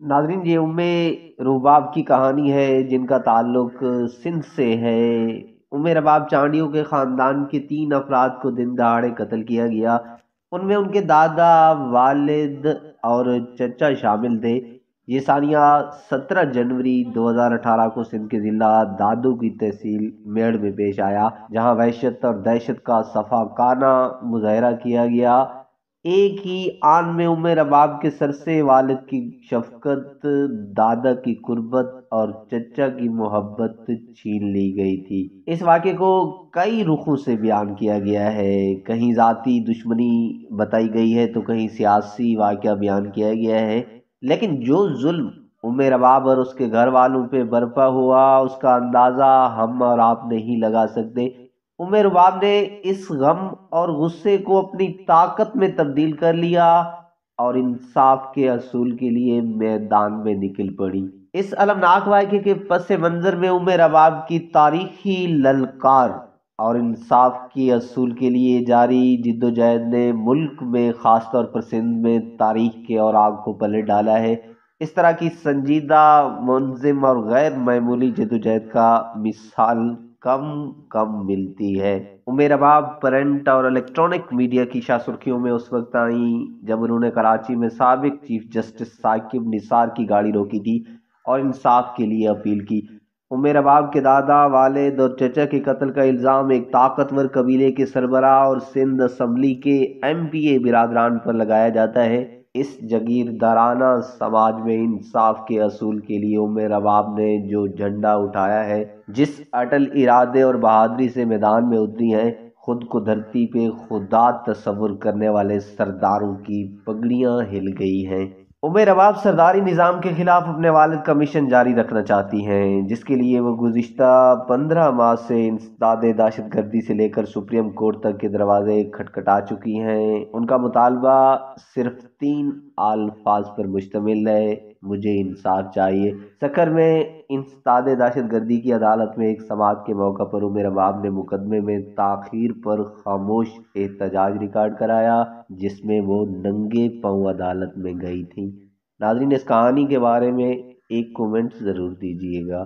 ناظرین، یہ رباب کی کہانی ہے جن کا تعلق سندھ سے ہے۔ رباب چانڈیوں کے خاندان کے 3 افراد کو دن دہاڑے قتل کیا گیا۔ ان میں ان کے دادا، والد اور چچا شامل تھے۔ یہ سانیہ 17 جنوری 2018 کو سندھ کے ضلع دادو کی تحصیل میڑ میں پیش آیا، جہاں وحشت اور دہشت کا صفاقانہ مظاہرہ کیا گیا۔ ایک ہی آن میں رباب کے سر سے والد کی شفقت، دادا کی قربت اور چچا کی محبت چھین لی گئی تھی۔ اس واقعے کو کئی رخوں سے بیان کیا گیا ہے۔ کہیں ذاتی دشمنی بتائی گئی ہے تو کہیں سیاسی واقعہ بیان کیا گیا ہے، لیکن جو ظلم رباب اور اس کے گھر والوں پہ برپا ہوا اس کا اندازہ ہم اور آپ نہیں لگا سکتے۔ رباب نے اس غم اور غصے کو اپنی طاقت میں تبدیل کر لیا اور انصاف کے اصول کے لیے میدان میں نکل پڑی۔ اس المناک واقعے کے پس منظر میں رباب کی تاریخی للکار اور انصاف کے اصول کے لیے جاری جدوجہد نے ملک میں، خاص طور پر سندھ میں، تاریخ کے اور آگ کو پلٹ ڈالا ہے۔ اس طرح کی سنجیدہ، منظم اور غیر معمولی جدوجہد کا مثال کم ملتی ہے۔ رباب پرنٹ اور الیکٹرانک میڈیا کی شاہ سرخیوں میں اس وقت آئیں جب انہوں نے کراچی میں سابق چیف جسٹس ثاقب نثار کی گاڑی روکی تھی اور انصاف کے لیے اپیل کی۔ رباب کے دادا، والد اور چچا کے قتل کا الزام ایک طاقتور قبیلے کے سربراہ اور سندھ اسمبلی کے MPA برادران پر لگایا جاتا ہے۔ اس جگیردارانہ سماج میں انصاف کے اصول کے لیے رباب نے جو جھنڈا اٹھایا ہے، جس اٹل ارادے اور بہادری سے میدان میں اتری ہیں، خود کو دھرتی پہ خدا تصور کرنے والے سرداروں کی پگڑیاں ہل گئی ہیں۔ رباب سرداری نظام کے خلاف اپنے والد کا مشن جاری رکھنا چاہتی ہیں، جس کے لیے وہ گزشتہ 15 ماہ سے انسداد دہشت گردی سے لے کر سپریم کورٹ تک کے دروازے کھٹکھٹا چکی ہیں۔ ان کا مطالبہ صرف 3 الفاظ پر مشتمل ہے: مجھے انصاف چاہیے۔ سکر میں انسداد دہشت گردی کی عدالت میں ایک سماعت کے موقع پر رباب نے مقدمے میں تاخیر پر خاموش احتجاج ریکارڈ کرایا، جس میں وہ ننگے پاؤں عدالت میں گئی تھیں۔ ناظرین، اس کہانی کے بارے میں ایک کومنٹ ضرور دیجیے گا۔